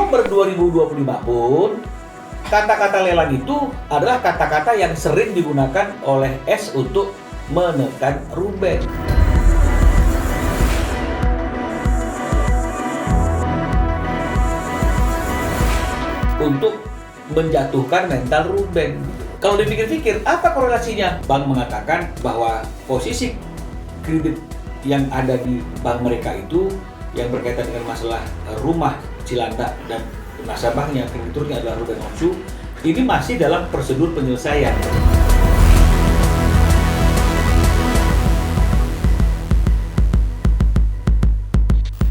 Oktober 2025 pun, kata-kata lelang itu adalah kata-kata yang sering digunakan oleh S untuk menekan Ruben. Untuk menjatuhkan mental Ruben. Kalau dipikir-pikir, apa korelasinya? Bank mengatakan bahwa posisi kredit yang ada di bank mereka itu yang berkaitan dengan masalah rumah Cilandak dan nasabahnya, krediturnya adalah Ruben Onsu, ini masih dalam prosedur penyelesaian.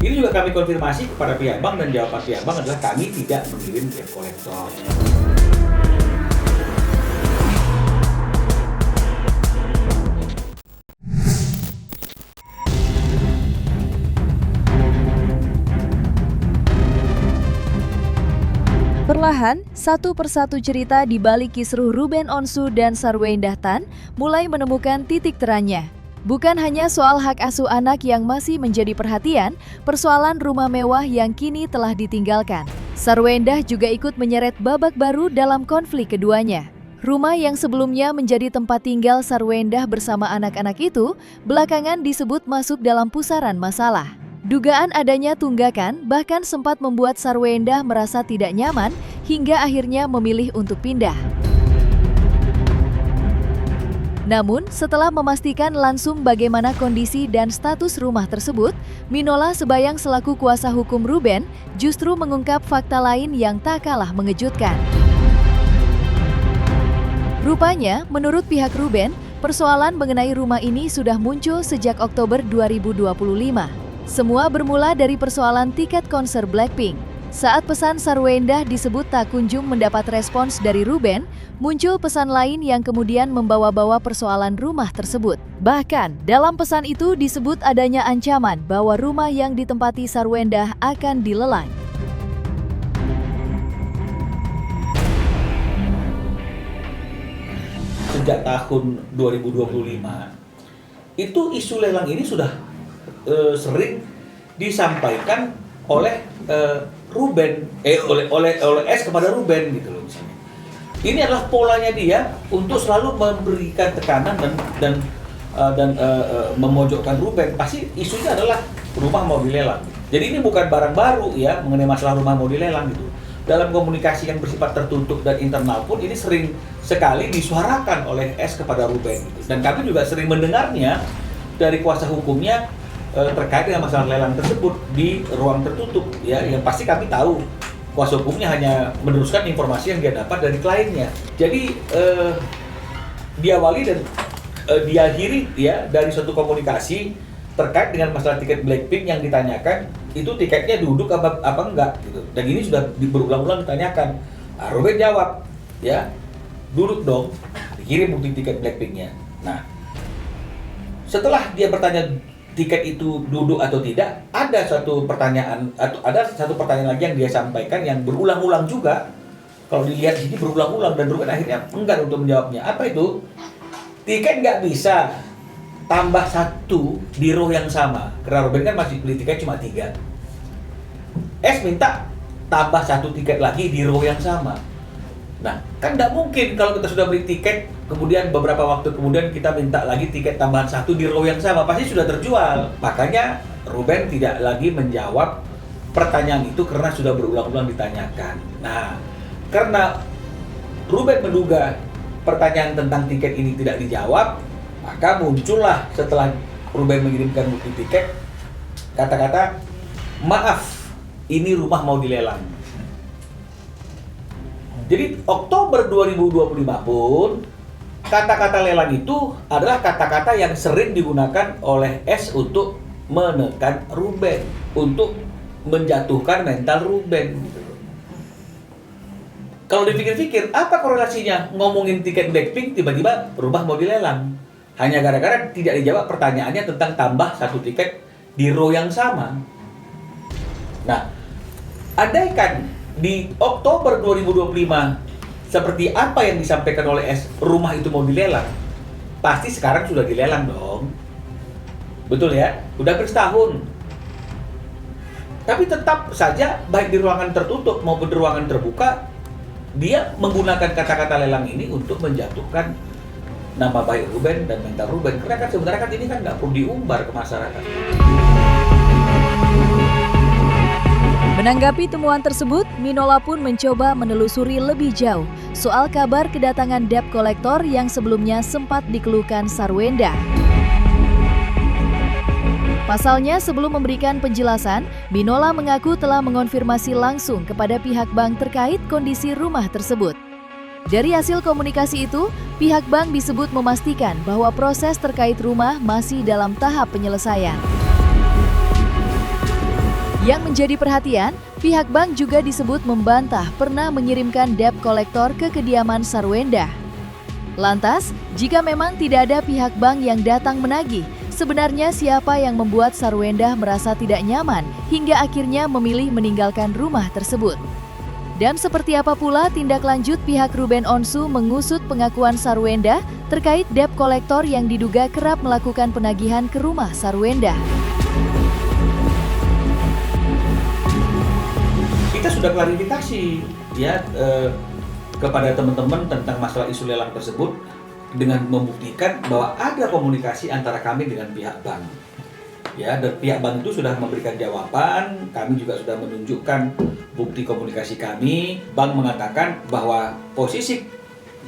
Ini juga kami konfirmasi kepada pihak bank dan jawaban pihak bank adalah kami tidak mengirim debt collector. Perlahan, satu persatu cerita di balik kisruh Ruben Onsu dan Sarwenda Tan mulai menemukan titik terangnya. Bukan hanya soal hak asuh anak yang masih menjadi perhatian, persoalan rumah mewah yang kini telah ditinggalkan. Sarwenda juga ikut menyeret babak baru dalam konflik keduanya. Rumah yang sebelumnya menjadi tempat tinggal Sarwenda bersama anak-anak itu, belakangan disebut masuk dalam pusaran masalah. Dugaan adanya tunggakan bahkan sempat membuat Sarwenda merasa tidak nyaman hingga akhirnya memilih untuk pindah. Namun, setelah memastikan langsung bagaimana kondisi dan status rumah tersebut, Minola Sebayang selaku kuasa hukum Ruben justru mengungkap fakta lain yang tak kalah mengejutkan. Rupanya, menurut pihak Ruben, persoalan mengenai rumah ini sudah muncul sejak Oktober 2025. Semua bermula dari persoalan tiket konser Blackpink. Saat pesan Sarwenda disebut tak kunjung mendapat respons dari Ruben, muncul pesan lain yang kemudian membawa-bawa persoalan rumah tersebut. Bahkan, dalam pesan itu disebut adanya ancaman bahwa rumah yang ditempati Sarwenda akan dilelang. Sejak tahun 2025, itu isu lelang ini sudah sering disampaikan oleh Ruben, oleh S kepada Ruben gitu loh misalnya. Ini adalah polanya dia untuk selalu memberikan tekanan dan memojokkan Ruben. Pasti isunya adalah rumah mau dilelang. Jadi ini bukan barang baru ya mengenai masalah rumah mau dilelang gitu. Dalam komunikasi yang bersifat tertutup dan internal pun ini sering sekali disuarakan oleh S kepada Ruben gitu. Dan kami juga sering mendengarnya dari kuasa hukumnya terkait dengan masalah lelang tersebut di ruang tertutup ya, yang pasti kami tahu kuasa hukumnya hanya meneruskan informasi yang dia dapat dari kliennya. Jadi diawali dan diakhiri ya dari suatu komunikasi terkait dengan masalah tiket Blackpink yang ditanyakan itu tiketnya duduk apa enggak gitu. Dan ini sudah berulang-ulang ditanyakan. Nah, Ruben jawab ya duduk dong, dikirim bukti tiket Blackpinknya. Nah, setelah dia bertanya tiket itu duduk atau tidak, ada satu pertanyaan lagi yang dia sampaikan yang berulang-ulang juga. Kalau dilihat di sini berulang-ulang dan Ruben akhirnya enggan untuk menjawabnya. Apa itu? Tiket nggak bisa tambah satu di row yang sama. Karena Ruben kan masih beli tiket cuma 3. S minta tambah satu tiket lagi di row yang sama. Nah, kan nggak mungkin kalau kita sudah beli tiket, kemudian beberapa waktu kemudian kita minta lagi tiket tambahan satu di row yang sama, pasti sudah terjual. Makanya Ruben tidak lagi menjawab pertanyaan itu karena sudah berulang-ulang ditanyakan. Nah, karena Ruben menduga pertanyaan tentang tiket ini tidak dijawab, maka muncullah setelah Ruben mengirimkan bukti tiket, kata-kata, maaf, ini rumah mau dilelang. Jadi Oktober 2025 pun kata-kata lelang itu adalah kata-kata yang sering digunakan oleh S untuk menekan Ruben, untuk menjatuhkan mental Ruben. Kalau dipikir-pikir, apa korelasinya ngomongin tiket Blackpink tiba-tiba rumah mau dilelang? Hanya gara-gara tidak dijawab pertanyaannya tentang tambah satu tiket di row yang sama. Nah, andaikan di Oktober 2025 seperti apa yang disampaikan oleh S, rumah itu mau dilelang, pasti sekarang sudah dilelang dong. Betul ya? Udah bertahun. Tapi tetap saja baik di ruangan tertutup maupun di ruangan terbuka, dia menggunakan kata-kata lelang ini untuk menjatuhkan nama baik Ruben dan mental Ruben. Karena kan sebenarnya kan ini kan nggak perlu diumbar ke masyarakat. Menanggapi temuan tersebut, Minola pun mencoba menelusuri lebih jauh soal kabar kedatangan debt collector yang sebelumnya sempat dikeluhkan Sarwenda. Pasalnya, sebelum memberikan penjelasan, Minola mengaku telah mengonfirmasi langsung kepada pihak bank terkait kondisi rumah tersebut. Dari hasil komunikasi itu, pihak bank disebut memastikan bahwa proses terkait rumah masih dalam tahap penyelesaian. Yang menjadi perhatian, pihak bank juga disebut membantah pernah mengirimkan debt collector ke kediaman Sarwenda. Lantas, jika memang tidak ada pihak bank yang datang menagih, sebenarnya siapa yang membuat Sarwenda merasa tidak nyaman hingga akhirnya memilih meninggalkan rumah tersebut? Dan seperti apa pula tindak lanjut pihak Ruben Onsu mengusut pengakuan Sarwenda terkait debt collector yang diduga kerap melakukan penagihan ke rumah Sarwenda? Kita sudah klarifikasi ya kepada teman-teman tentang masalah isu lelang tersebut dengan membuktikan bahwa ada komunikasi antara kami dengan pihak bank. Ya, dan pihak bank itu sudah memberikan jawaban, kami juga sudah menunjukkan bukti komunikasi kami. Bank mengatakan bahwa posisi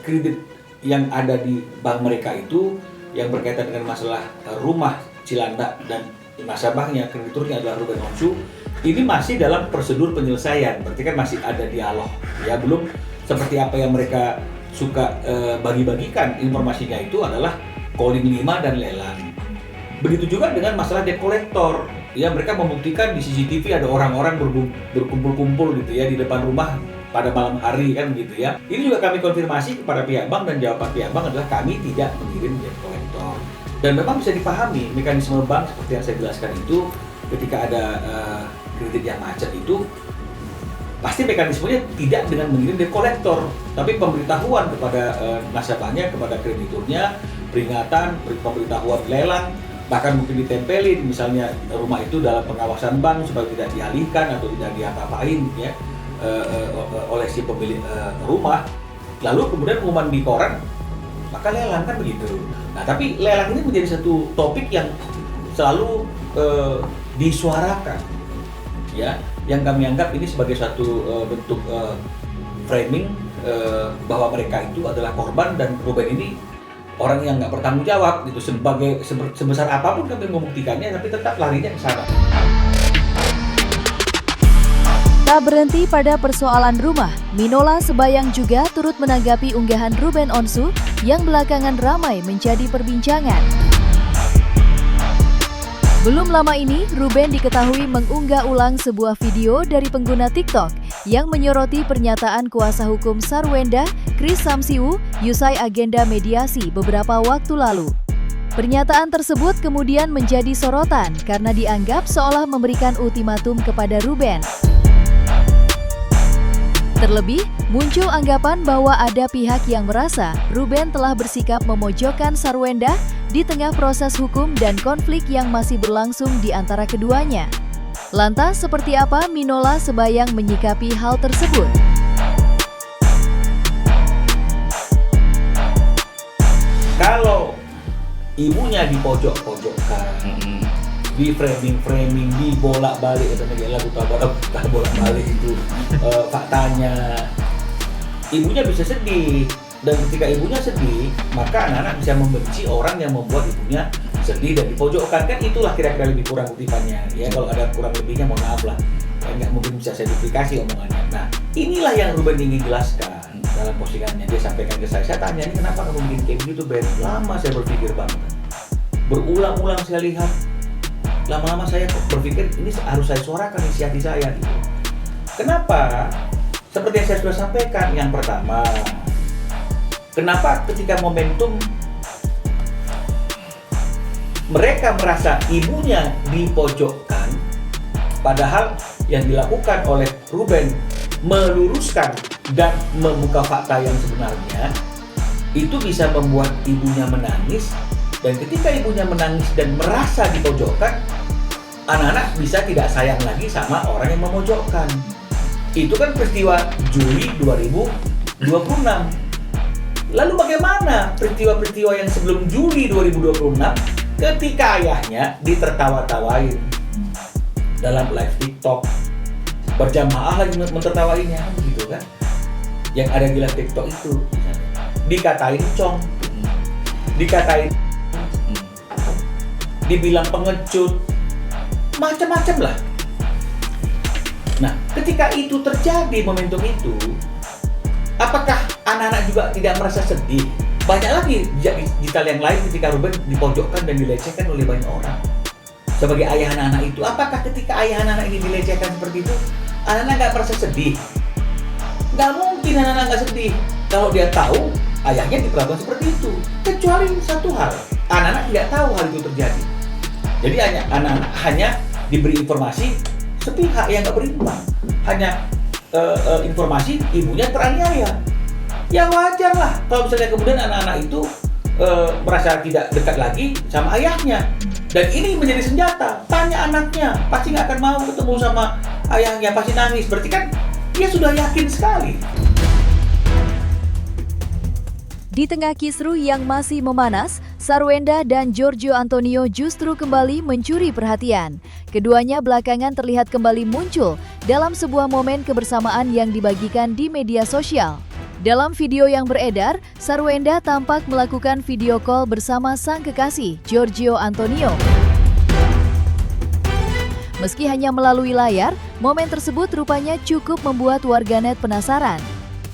kredit yang ada di bank mereka itu yang berkaitan dengan masalah rumah Cilandak dan nasabahnya, krediturnya adalah Ruben Onsu, ini masih dalam prosedur penyelesaian, berarti kan masih ada dialog. Ya, belum seperti apa yang mereka suka bagi-bagikan informasinya itu adalah calling 5 dan lelang. Begitu juga dengan masalah debt collector. Ya, mereka membuktikan di CCTV ada orang-orang berkumpul-kumpul gitu ya di depan rumah pada malam hari kan gitu ya. Ini juga kami konfirmasi kepada pihak bank dan jawaban pihak bank adalah kami tidak mengirim debt collector. Dan memang bisa dipahami mekanisme bank seperti yang saya jelaskan itu, ketika ada kredit yang macet itu pasti mekanismenya tidak dengan mengirim debt collector, tapi pemberitahuan kepada nasabahnya, kepada krediturnya, peringatan, pemberitahuan lelang, bahkan mungkin ditempelin misalnya rumah itu dalam pengawasan bank supaya tidak dialihkan atau tidak diapa-apain ya oleh si pemilik rumah. Lalu kemudian pengumuman di koran, maka lelang kan begitu. Nah, tapi lelang ini menjadi satu topik yang selalu disuarakan ya, yang kami anggap ini sebagai satu bentuk framing bahwa mereka itu adalah korban dan Ruben ini orang yang nggak bertanggung jawab gitu. Sebesar apapun kami membuktikannya, tapi tetap larinya ke sana. Tak berhenti pada persoalan rumah, Minola Sebayang juga turut menanggapi unggahan Ruben Onsu yang belakangan ramai menjadi perbincangan. Belum lama ini, Ruben diketahui mengunggah ulang sebuah video dari pengguna TikTok yang menyoroti pernyataan kuasa hukum Sarwenda, Chris Samsiu, usai agenda mediasi beberapa waktu lalu. Pernyataan tersebut kemudian menjadi sorotan karena dianggap seolah memberikan ultimatum kepada Ruben. Terlebih, muncul anggapan bahwa ada pihak yang merasa Ruben telah bersikap memojokkan Sarwenda di tengah proses hukum dan konflik yang masih berlangsung di antara keduanya. Lantas, seperti apa Minola Sebayang menyikapi hal tersebut? Kalau ibunya dipojok-pojokkan, di framing, di bolak-balik, katanya lagu bolak-balik itu faktanya, ibunya bisa sedih. Dan ketika ibunya sedih, maka anak-anak bisa membenci orang yang membuat ibunya sedih dan dipojokkan. Kan itulah kira-kira lebih kurang kutipannya. Ya, kalau ada kurang lebihnya mohon maaf lah. Ya, nggak mungkin bisa saya duplikasi omongannya. Nah, inilah yang Ruben ingin jelaskan dalam postingannya. Dia sampaikan ke saya tanya, ini kenapa kamu bikin kayak gitu, Ben? Lama saya berpikir banget. Berulang-ulang saya lihat. Lama-lama saya berpikir ini harus saya suarakan isi hati saya gitu. Kenapa? Seperti yang saya sudah sampaikan, yang pertama, kenapa ketika momentum mereka merasa ibunya dipojokkan, padahal yang dilakukan oleh Ruben meluruskan dan membuka fakta yang sebenarnya, itu bisa membuat ibunya menangis. Dan ketika ibunya menangis dan merasa dipojokkan, anak-anak bisa tidak sayang lagi sama orang yang memojokkan. Itu kan peristiwa Juli 2026. Lalu bagaimana peristiwa-peristiwa yang sebelum Juli 2026 ketika ayahnya ditertawa-tawain dalam live TikTok, berjamaah lagi mentertawainya, begitu kan? Yang ada di live TikTok itu dikatain cong, dikatain, dibilang pengecut, macam-macam lah. Nah, ketika itu terjadi momentum itu, apakah anak-anak juga tidak merasa sedih? Banyak lagi jejak digital yang lain ketika Ruben dipojokkan dan dilecehkan oleh banyak orang. Sebagai ayah anak-anak itu, apakah ketika ayah anak-anak ini dilecehkan seperti itu, anak-anak nggak merasa sedih? Nggak mungkin anak-anak nggak sedih kalau dia tahu ayahnya diperlakukan seperti itu. Kecuali satu hal, anak-anak tidak tahu hal itu terjadi. Jadi anak-anak hanya diberi informasi sepihak yang nggak berimbang. Hanya informasi ibunya teraniaya. Ya wajar lah kalau misalnya kemudian anak-anak itu merasa tidak dekat lagi sama ayahnya. Dan ini menjadi senjata. Tanya anaknya, pasti nggak akan mau ketemu sama ayahnya, pasti nangis. Berarti kan dia sudah yakin sekali. Di tengah kisruh yang masih memanas, Sarwenda dan Giorgio Antonio justru kembali mencuri perhatian. Keduanya belakangan terlihat kembali muncul dalam sebuah momen kebersamaan yang dibagikan di media sosial. Dalam video yang beredar, Sarwenda tampak melakukan video call bersama sang kekasih, Giorgio Antonio. Meski hanya melalui layar, momen tersebut rupanya cukup membuat warganet penasaran.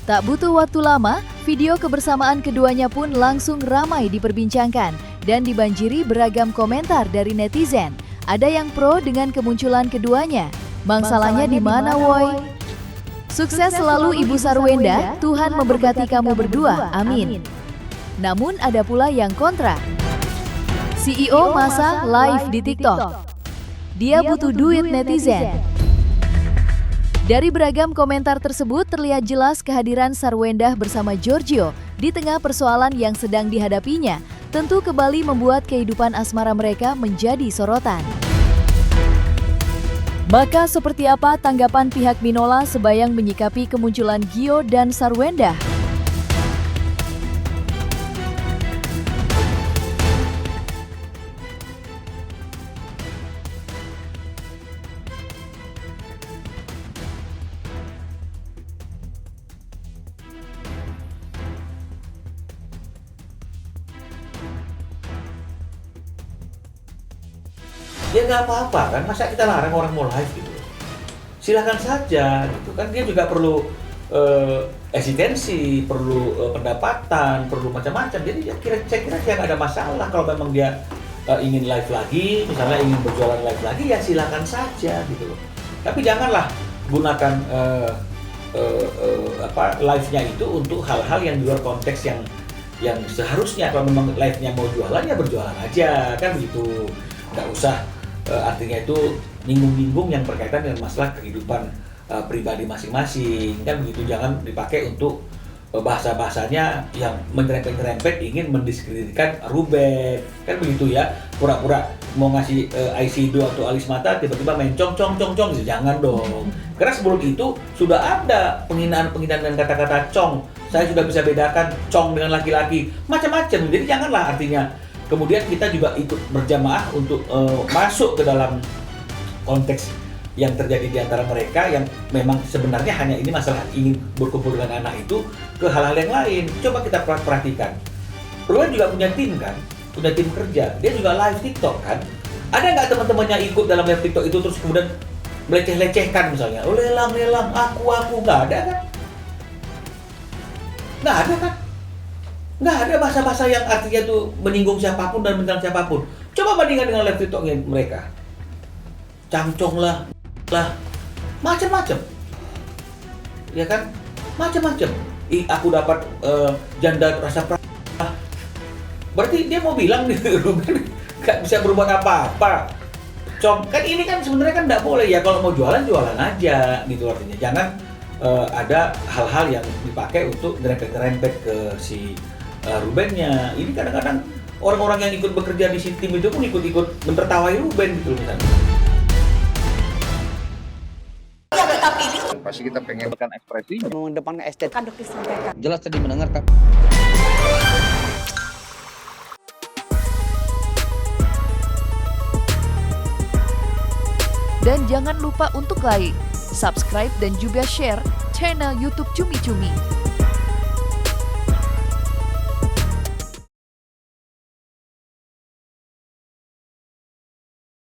Tak butuh waktu lama, video kebersamaan keduanya pun langsung ramai diperbincangkan dan dibanjiri beragam komentar dari netizen. Ada yang pro dengan kemunculan keduanya. Mangsalanya di mana, woi? Sukses selalu Ibu Sarwenda, Tuhan memberkati kamu berdua, amin. Namun ada pula yang kontra. CEO masa live di TikTok. Dia butuh duit netizen. Dari beragam komentar tersebut terlihat jelas kehadiran Sarwenda bersama Giorgio di tengah persoalan yang sedang dihadapinya, tentu kembali membuat kehidupan asmara mereka menjadi sorotan. Maka seperti apa tanggapan pihak Minola sebayang menyikapi kemunculan Gio dan Sarwenda? Ya nggak apa-apa kan, masa kita larang orang mau live gitu. Silahkan saja gitu kan, dia juga perlu eksistensi, perlu pendapatan, perlu macam-macam. Jadi saya kira nggak ada masalah kalau memang dia ingin live lagi, misalnya ingin berjualan live lagi, ya silakan saja gitu loh. Tapi janganlah gunakan live-nya itu untuk hal-hal yang di luar konteks yang seharusnya. Kalau memang live-nya mau jualan, ya berjualan aja kan begitu. Nggak usah artinya itu nyinggung-nyinggung yang berkaitan dengan masalah kehidupan pribadi masing-masing kan begitu. Jangan dipakai untuk bahasa-bahasanya yang menyerempet-nyerempet ingin mendiskreditkan Ruben kan begitu ya, pura-pura mau ngasih IC atau alis mata tiba-tiba main cong gitu. Jangan dong, karena sebelum itu sudah ada penghinaan dengan kata-kata cong. Saya sudah bisa bedakan cong dengan laki-laki macam-macam. Jadi janganlah artinya kemudian kita juga ikut berjamaah untuk masuk ke dalam konteks yang terjadi di antara mereka yang memang sebenarnya hanya ini masalah ingin berkumpul dengan anak itu ke hal-hal yang lain. Coba kita perhatikan. Ruben juga punya tim kan, punya tim kerja. Dia juga live TikTok kan. Ada nggak teman-temannya ikut dalam live TikTok itu terus kemudian meleceh-lecehkan misalnya, oh lelang, aku nggak ada kan? Nggak ada kan? Nggak ada bahasa-bahasa yang artinya tuh menyinggung siapapun dan menyerang siapapun. Coba bandingkan dengan live TikTok mereka. Camcong lah, macam-macam. Ya kan? Macam-macam. Aku dapat janda rasa praha. Berarti dia mau bilang nih, Ruben nggak bisa berbuat apa-apa. Kan ini kan sebenarnya kan nggak boleh ya, kalau mau jualan aja gitu artinya. Jangan ada hal-hal yang dipakai untuk ngerempet-ngerempet ke si Rubennya. Ini kadang-kadang orang-orang yang ikut bekerja di si tim itu pun ikut-ikut mentertawai Ruben gitu misalnya. pasti kita pengen ekspresinya. mengedepankan estetika. Kan dokter sampaikan. Jelas tadi mendengarkan. Dan jangan lupa untuk like, subscribe dan juga share channel YouTube Cumi Cumi.